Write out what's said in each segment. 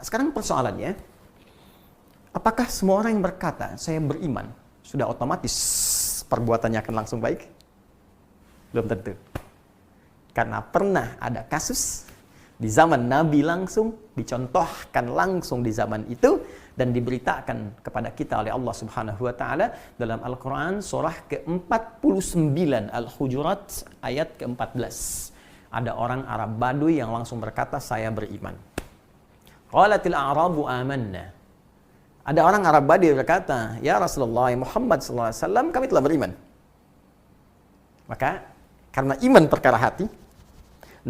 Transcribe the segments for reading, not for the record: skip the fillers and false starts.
sekarang persoalannya, apakah semua orang yang berkata, saya beriman, sudah otomatis perbuatannya akan langsung baik? Belum tentu. Karena pernah ada kasus di zaman Nabi langsung, dicontohkan langsung di zaman itu, dan diberitakan kepada kita oleh Allah Subhanahu wa Ta'ala dalam Al-Quran surah ke-49 Al-Hujurat ayat ke-14. Ada orang Arab Baduy yang langsung berkata, saya beriman. Qalatil a'rabu amanna. Ada orang Arab Baduy berkata, ya Rasulullah Muhammad SAW, kami telah beriman. Maka karena iman perkara hati,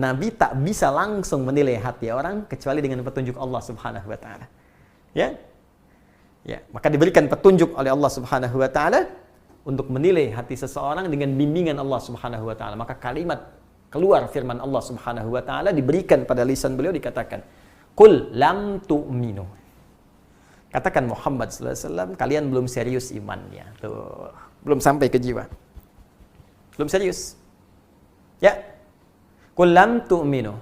Nabi tak bisa langsung menilai hati orang kecuali dengan petunjuk Allah Subhanahu wa Ta'ala. Ya, maka diberikan petunjuk oleh Allah Subhanahu wa Ta'ala untuk menilai hati seseorang dengan bimbingan Allah Subhanahu wa Ta'ala. Maka kalimat keluar firman Allah Subhanahu wa Ta'ala diberikan pada lisan beliau, dikatakan, "Qul lam tu'minu." Katakan Muhammad sallallahu alaihi wasallam, kalian belum serius imannya. Tuh, belum sampai ke jiwa. Belum serius. Ya. Qul lam tu'minu.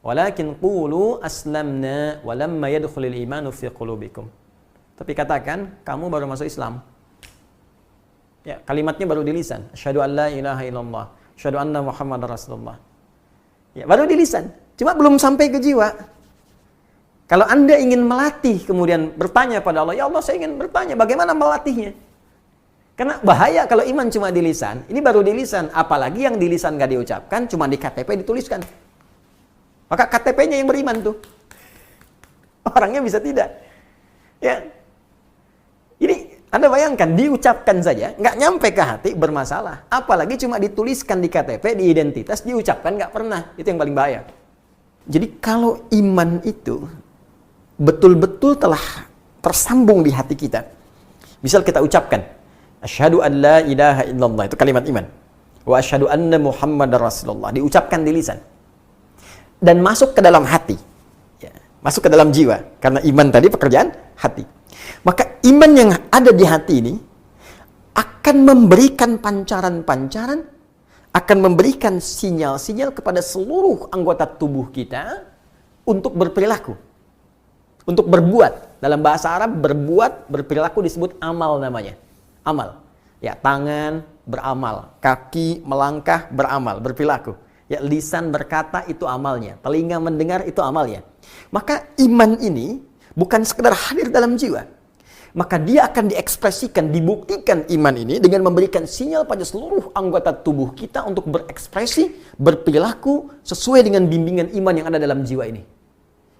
Walakin qulu aslamna wa lamma yadkhulul imanu fi qulubikum. Tapi katakan, kamu baru masuk Islam. Ya, kalimatnya baru di lisan. Asyhadu an la ilaha illallah, asyhadu anna Muhammadar Rasulullah. Ya, baru di lisan. Cuma belum sampai ke jiwa. Kalau Anda ingin melatih, kemudian bertanya pada Allah, ya Allah, saya ingin bertanya, bagaimana melatihnya? Karena bahaya kalau iman cuma di lisan. Ini baru di lisan. Apalagi yang di lisan gak diucapkan, cuma di KTP dituliskan. Maka KTP-nya yang beriman tuh. Orangnya bisa tidak. Ya. Ini Anda bayangkan, diucapkan saja, nggak nyampe ke hati, bermasalah. Apalagi cuma dituliskan di KTP, di identitas, diucapkan nggak pernah. Itu yang paling bahaya. Jadi kalau iman itu betul-betul telah tersambung di hati kita. Misal kita ucapkan, asyhadu an la ilaha illallah, itu kalimat iman. Wa asyhadu anna Muhammadar Rasulullah, diucapkan di lisan. Dan masuk ke dalam hati. Ya, masuk ke dalam jiwa. Karena iman tadi pekerjaan hati. Maka iman yang ada di hati ini akan memberikan pancaran-pancaran, akan memberikan sinyal-sinyal kepada seluruh anggota tubuh kita untuk berperilaku, untuk berbuat. Dalam bahasa Arab, berbuat, berperilaku disebut amal namanya. Amal. Ya, tangan beramal, kaki melangkah beramal, berperilaku. Ya, lisan berkata itu amalnya, telinga mendengar itu amalnya. Maka iman ini bukan sekedar hadir dalam jiwa. Maka dia akan diekspresikan, dibuktikan iman ini dengan memberikan sinyal pada seluruh anggota tubuh kita untuk berekspresi, berperilaku sesuai dengan bimbingan iman yang ada dalam jiwa ini.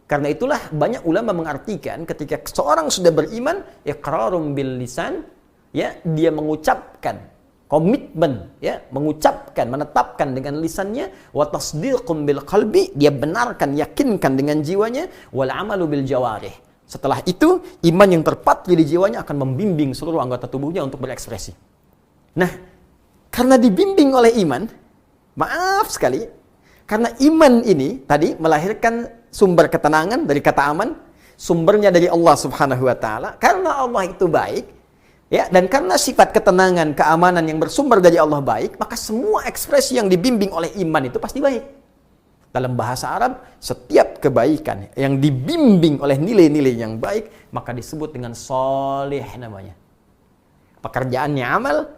Karena itulah banyak ulama mengartikan ketika seorang sudah beriman, iqrarum bil lisan, ya, dia mengucapkan komitmen, ya, mengucapkan, menetapkan dengan lisannya, wa tasdiqum bil qalbi, dia benarkan, yakinkan dengan jiwanya, wal amalu bil jawarih. Setelah itu, iman yang terpatri di jiwanya akan membimbing seluruh anggota tubuhnya untuk berekspresi. Nah, karena dibimbing oleh iman, maaf sekali, karena iman ini tadi melahirkan sumber ketenangan dari kata aman, sumbernya dari Allah Subhanahu wa Ta'ala. Karena Allah itu baik, ya, dan karena sifat ketenangan, keamanan yang bersumber dari Allah baik, maka semua ekspresi yang dibimbing oleh iman itu pasti baik. Dalam bahasa Arab, setiap kebaikan yang dibimbing oleh nilai-nilai yang baik, maka disebut dengan soleh namanya. Pekerjaannya amal,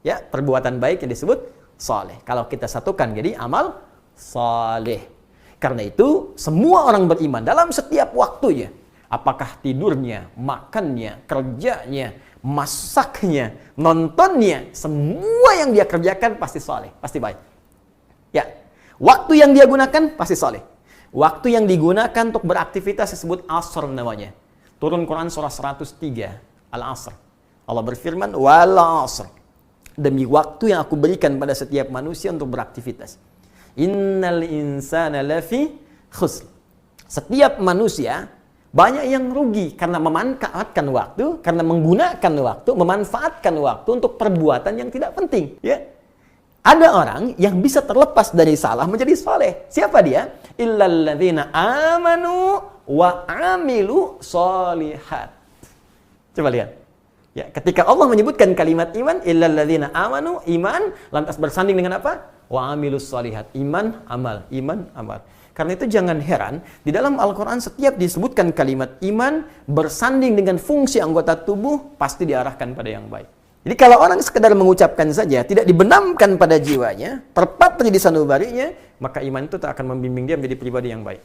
ya, perbuatan baik yang disebut soleh. Kalau kita satukan jadi amal soleh. Karena itu, semua orang beriman dalam setiap waktunya, apakah tidurnya, makannya, kerjanya, masaknya, nontonnya, semua yang dia kerjakan pasti soleh, pasti baik. Ya. Waktu yang dia gunakan pasti soleh. Waktu yang digunakan untuk beraktivitas disebut asr namanya. Turun Quran surah 103, Al-Asr. Allah berfirman, wal asr. Demi waktu yang aku berikan pada setiap manusia untuk beraktivitas. Innal insana lafi khusr. Setiap manusia banyak yang rugi karena memanfaatkan waktu, karena menggunakan waktu, memanfaatkan waktu untuk perbuatan yang tidak penting. Ya. Ada orang yang bisa terlepas dari salah menjadi saleh. Siapa dia? Illalladzina amanu wa amilu sholihat. Coba lihat. Ya, ketika Allah menyebutkan kalimat iman, illalladzina amanu, iman, lantas bersanding dengan apa? Wa amilus sholihat. Iman, amal. Iman, amal. Karena itu jangan heran, di dalam Al-Quran setiap disebutkan kalimat iman, bersanding dengan fungsi anggota tubuh, pasti diarahkan pada yang baik. Jadi kalau orang sekedar mengucapkan saja, tidak dibenamkan pada jiwanya, terpatri di sanubarinya, maka iman itu tak akan membimbing dia menjadi pribadi yang baik.